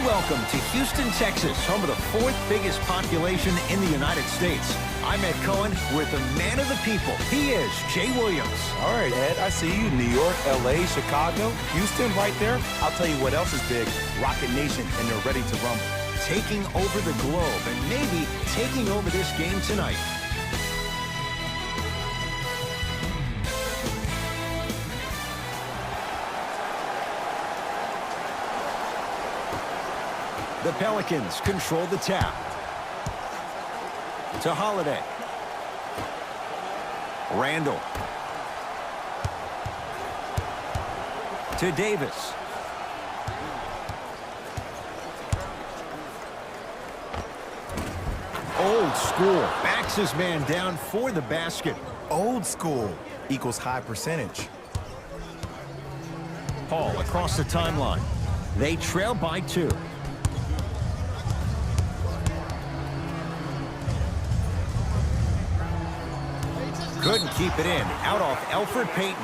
welcome to Houston, Texas, home of the fourth biggest population in the United States. I'm Ed Cohen with the man of the people. He is Jay Williams. All right, Ed, I see you. New York, L.A., Chicago, Houston right there. I'll tell you what else is big. Rocket Nation, and they're ready to rumble. Taking over the globe and maybe taking over this game tonight. The Pelicans control the tap. To Holiday. Randall. To Davis. Old school. Backs his man down for the basket. Old school equals high percentage. Paul across the timeline. They trail by 2. Couldn't keep it in. Out off Elfrid Payton.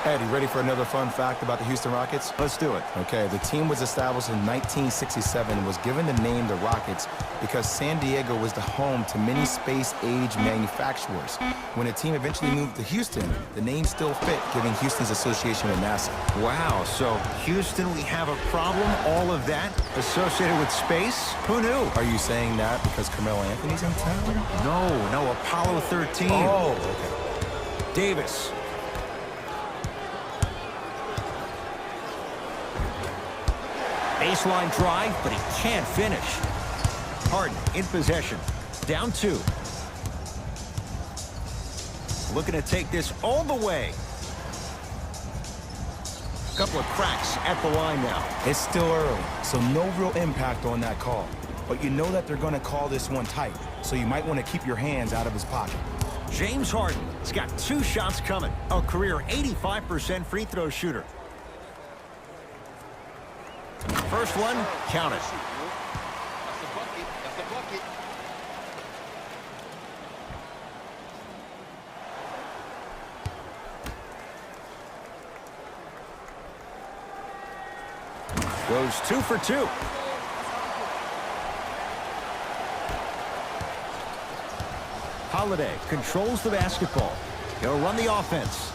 Ed, you ready for another fun fact about the Houston Rockets? Let's do it. Okay, the team was established in 1967 and was given the name the Rockets because San Diego was the home to many space-age manufacturers. When the team eventually moved to Houston, the name still fit, giving Houston's association with NASA. Wow, so Houston, we have a problem? All of that associated with space? Who knew? Are you saying that because Carmelo Anthony's in town? No, Apollo 13. Oh, okay. Davis. Baseline drive, but he can't finish. Harden in possession. Down 2. Looking to take this all the way. Couple of cracks at the line now. It's still early, so no real impact on that call. But you know that they're going to call this one tight, so you might want to keep your hands out of his pocket. James Harden has got 2 shots coming. A career 85% free throw shooter. First one, count it. Goes 2 for 2. Holiday controls the basketball. He'll run the offense.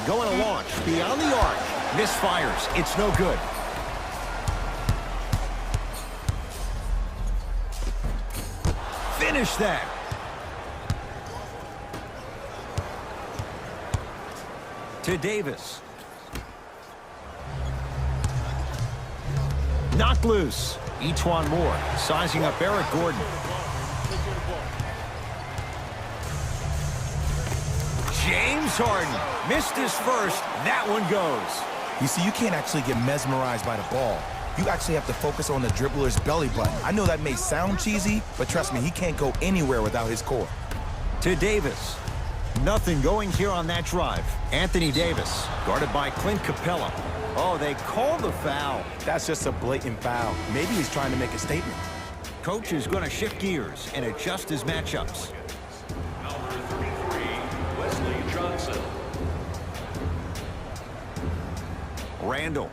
Going to launch beyond the arc. Misfires. It's no good. Finish that. To Davis. Knocked loose. E'Twaun Moore sizing up Eric Gordon. James Harden missed his first. That one goes. You see, you can't actually get mesmerized by the ball. You actually have to focus on the dribbler's belly button. I know that may sound cheesy, but trust me, he can't go anywhere without his core. To Davis. Nothing going here on that drive. Anthony Davis, guarded by Clint Capella. Oh, they called the foul. That's just a blatant foul. Maybe he's trying to make a statement. Coach is going to shift gears and adjust his matchups. Randall.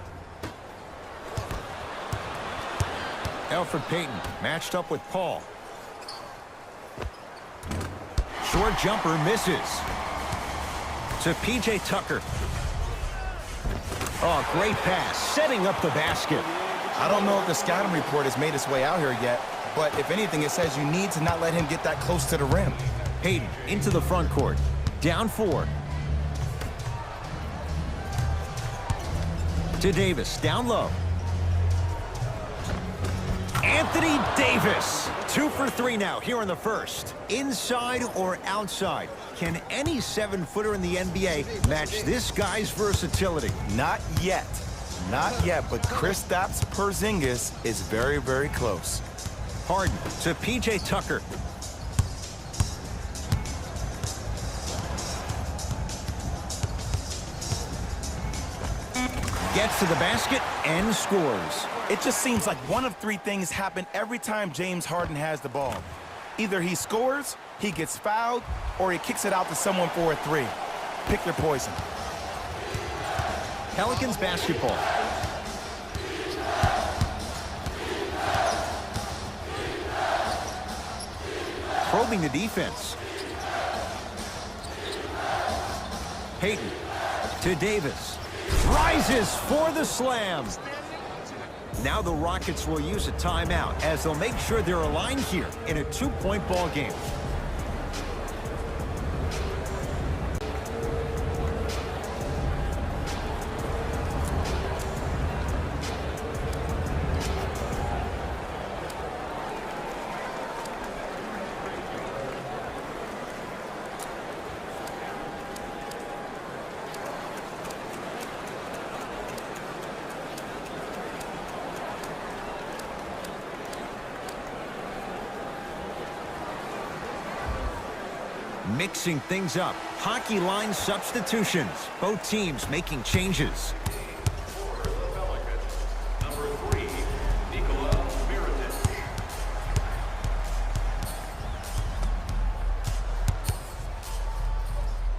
Elfrid Payton matched up with Paul. Short jumper misses. To P.J. Tucker. Oh, great pass, setting up the basket. I don't know if the scouting report has made its way out here yet, but if anything, it says you need to not let him get that close to the rim. Payton into the front court. Down 4. To Davis, down low. Anthony Davis. 2 for 3 now here in the first. Inside or outside? Can any 7-footer in the NBA match this guy's versatility? Not yet. Not yet, but Kristaps Porzingis is very, very close. Harden to P.J. Tucker. gets to the basket and scores. It just seems like one of three things happen every time James Harden has the ball. Either he scores, he gets fouled, or he kicks it out to someone for a three. Pick your poison. Pelicans basketball. Probing the defense. Payton to Davis. Rises for the slam. Now the Rockets will use a timeout as they'll make sure they're aligned here in a two-point ball game. Mixing things up. Hockey line substitutions. Both teams making changes.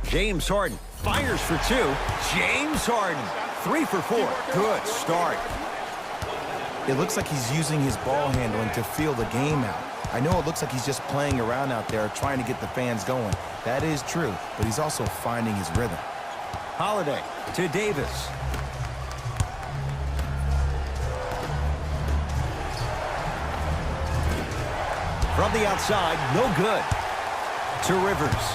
James Harden fires for two. James Harden, 3 for 4. Good start. It looks like he's using his ball handling to feel the game out. I know it looks like he's just playing around out there trying to get the fans going. That is true, but he's also finding his rhythm. Holiday to Davis. From the outside, no good. To Rivers.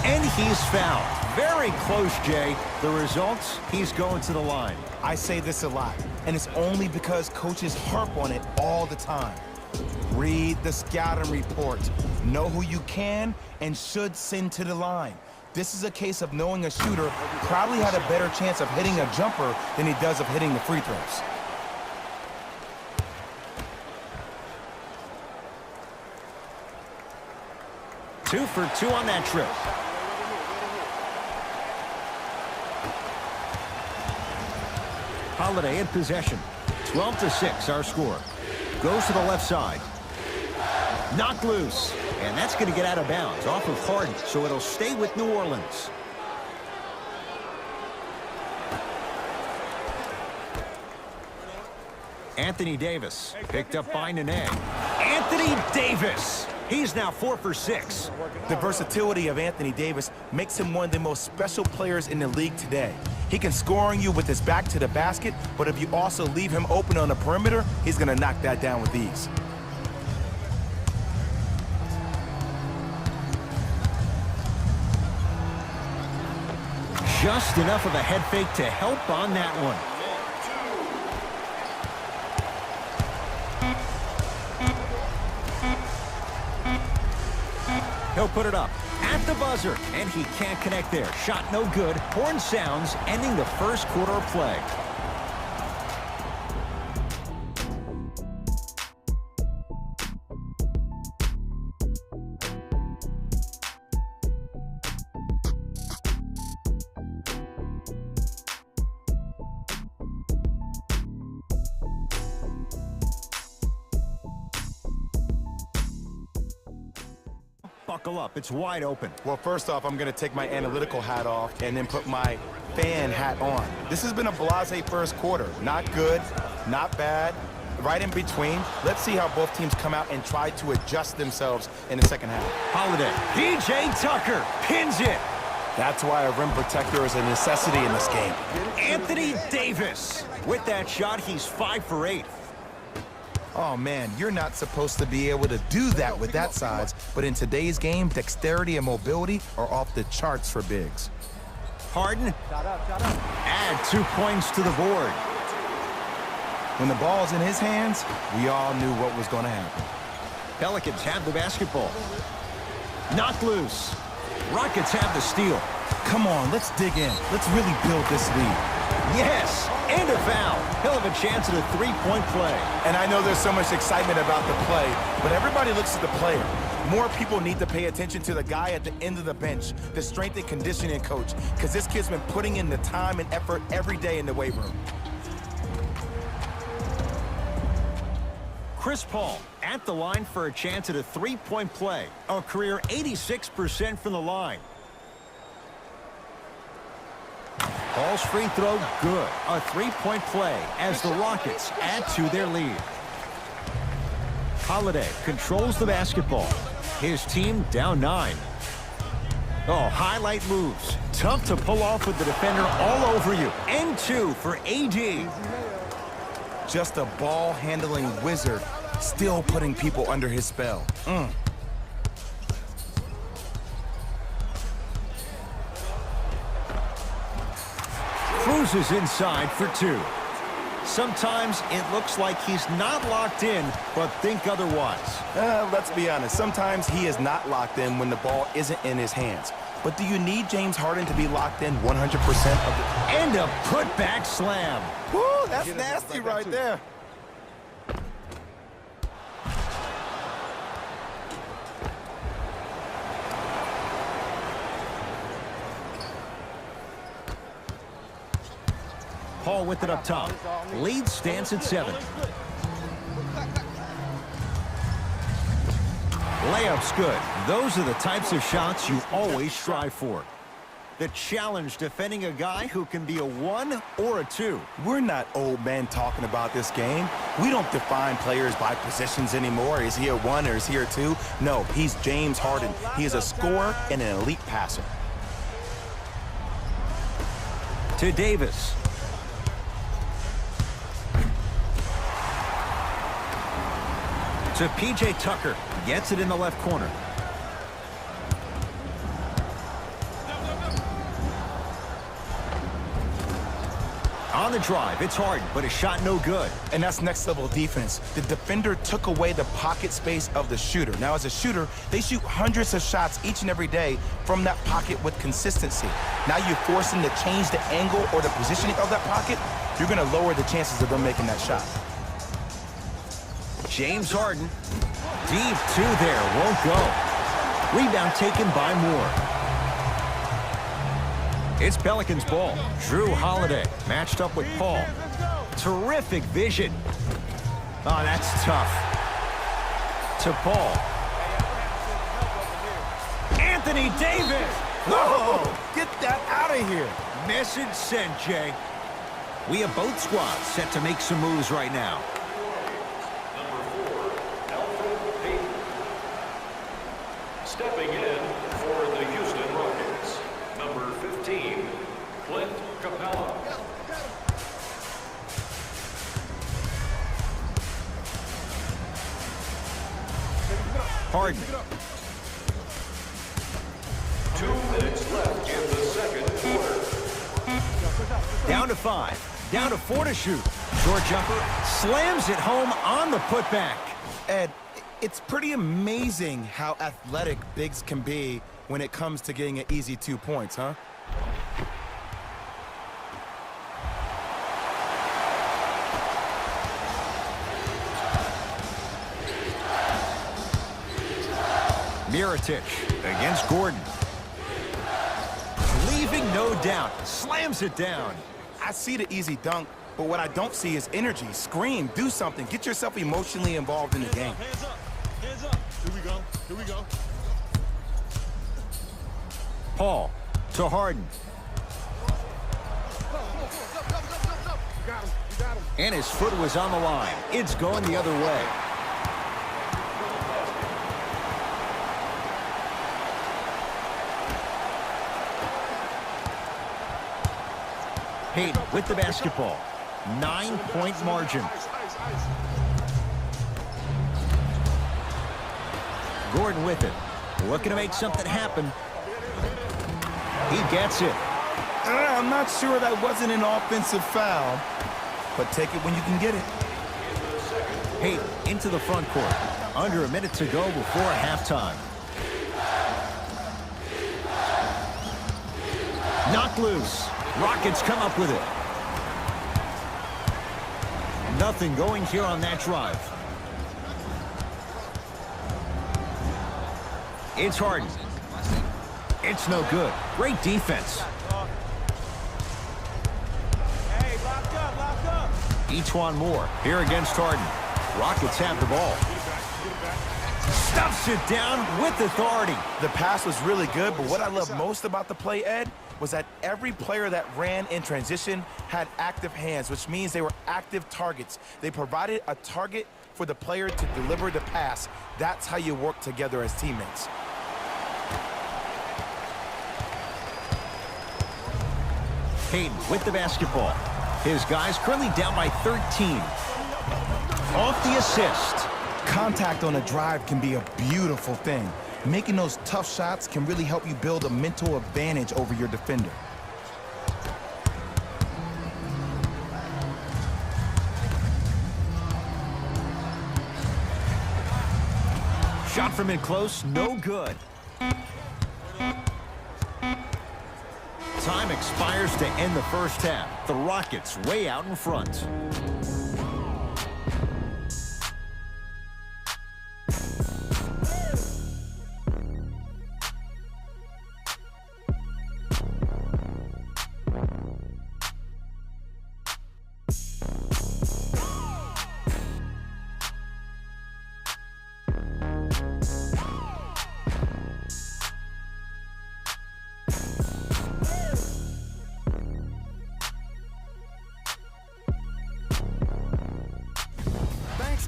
And he's fouled. Very close, Jay. The results, he's going to the line. I say this a lot, and it's only because coaches harp on it all the time. Read the scouting report. Know who you can and should send to the line. This is a case of knowing a shooter probably had a better chance of hitting a jumper than he does of hitting the free throws. Two for 2 on that trip. Holiday in possession. 12-6 our score. Goes to the left side. Knocked loose. And that's going to get out of bounds off of Harden, so it'll stay with New Orleans. Anthony Davis picked up by Nene. Anthony Davis. He's now 4 for 6. The versatility of Anthony Davis makes him one of the most special players in the league today. He can score on you with his back to the basket, but if you also leave him open on the perimeter, he's going to knock that down with ease. Just enough of a head fake to help on that one. He'll put it up at the buzzer, and he can't connect there. Shot no good. Horn sounds, ending the first quarter of play. Buckle up, it's wide open. Well, first off, I'm going to take my analytical hat off and then put my fan hat on. This has been a blasé first quarter. Not good, not bad, right in between. Let's see how both teams come out and try to adjust themselves in the second half. Holiday, P.J. Tucker pins it. That's why a rim protector is a necessity in this game. Anthony Davis. With that shot, he's 5 for 8. Oh, man, you're not supposed to be able to do that with that size, but in today's game, dexterity and mobility are off the charts for bigs. Harden, add 2 points to the board. When the ball's in his hands, we all knew what was going to happen. Pelicans have the basketball. Knocked loose. Rockets have the steal. Come on, let's dig in. Let's really build this lead. Yes, and a foul. He'll have a chance at a 3-point play. And I know there's so much excitement about the play, but everybody looks at the player. More people need to pay attention to the guy at the end of the bench, the strength and conditioning coach, because this kid's been putting in the time and effort every day in the weight room. Chris Paul at the line for a chance at a three-point play. A career 86% from the line. Paul's free throw, good. A three-point play as the Rockets add to their lead. Holiday controls the basketball. His team down 9. Oh, highlight moves. Tough to pull off with the defender all over you. And 2 for AD. Just a ball-handling wizard, still putting people under his spell. Cruises inside for 2. Sometimes it looks like he's not locked in, but think otherwise. Let's be honest. Sometimes he is not locked in when the ball isn't in his hands. But do you need James Harden to be locked in 100% of the... And a putback slam. Woo, that's nasty right there. Paul with it up top. Lead stands at 7. Layup's good. Those are the types of shots you always strive for. The challenge defending a guy who can be a 1 or a 2. We're not old men talking about this game. We don't define players by positions anymore. Is he a 1 or is he a 2? No, he's James Harden. He is a scorer and an elite passer. To Davis. To P.J. Tucker. Gets it in the left corner. On the drive, it's Harden, but a shot no good. And that's next level defense. The defender took away the pocket space of the shooter. Now, as a shooter, they shoot hundreds of shots each and every day from that pocket with consistency. Now you're forcing to change the angle or the positioning of that pocket. You're going to lower the chances of them making that shot. James Harden, deep 2 there, won't go. Rebound taken by Moore. It's Pelicans ball. Drew Holiday matched up with Paul. Terrific vision. Oh, that's tough. To Paul. Anthony Davis. Whoa! Get that out of here. Message sent, Jay. We have both squads set to make some moves right now. Stepping in for the Houston Rockets, number 15, Clint Capella. Harden. 2 minutes left in the second quarter. Down to 5. Down to 4 to shoot. Short jumper. Slams it home on the putback. Ed, it's pretty amazing how athletic bigs can be when it comes to getting an easy 2 points, huh? Mirotic against Gordon. Leaving no doubt. Slams it down. I see the easy dunk, but what I don't see is energy. Scream, do something. Get yourself emotionally involved in the game. Hands up. Hands up. Here we go. Here we go. Paul to Harden. And his foot was on the line. It's going the other way. Hayden with the basketball. 9-point margin. Gordon with it. Looking to make something happen. He gets it. I'm not sure that wasn't an offensive foul, but take it when you can get it. Hayden into the front court. Under a minute to go before halftime. Knocked loose. Rockets come up with it. Nothing going here on that drive. It's Harden. It's no good. Great defense. Hey, lock up. Each more here against Harden. Rockets have the ball. Stuffs it down with authority. The pass was really good, but what I love most about the play, Ed, was that every player that ran in transition had active hands, which means they were active targets. They provided a target for the player to deliver the pass. That's how you work together as teammates. Hayden with the basketball. His guys currently down by 13. Off the assist. Contact on a drive can be a beautiful thing. Making those tough shots can really help you build a mental advantage over your defender. Shot from in close, no good. Time expires to end the first half. The Rockets way out in front.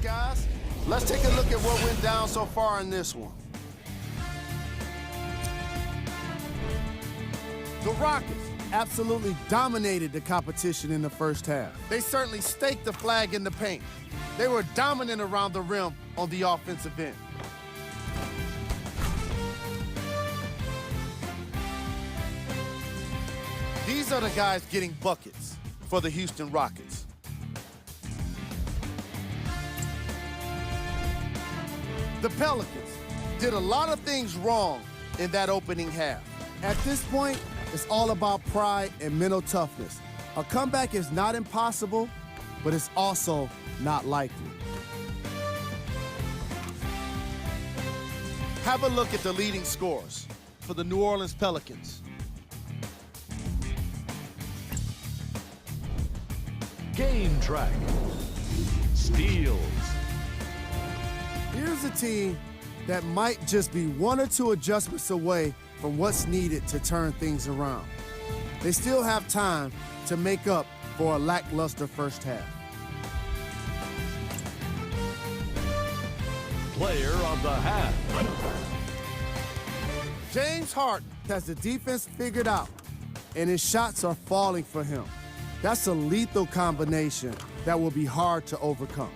Guys, let's take a look at what went down so far in this one. The Rockets absolutely dominated the competition in the first half. They certainly staked the flag in the paint. They were dominant around the rim on the offensive end. These are the guys getting buckets for the Houston Rockets. The Pelicans did a lot of things wrong in that opening half. At this point, it's all about pride and mental toughness. A comeback is not impossible, but it's also not likely. Have a look at the leading scorers for the New Orleans Pelicans. Game track. Steals. Here's a team that might just be one or two adjustments away from what's needed to turn things around. They still have time to make up for a lackluster first half. Player of the half. James Harden has the defense figured out, and his shots are falling for him. That's a lethal combination that will be hard to overcome.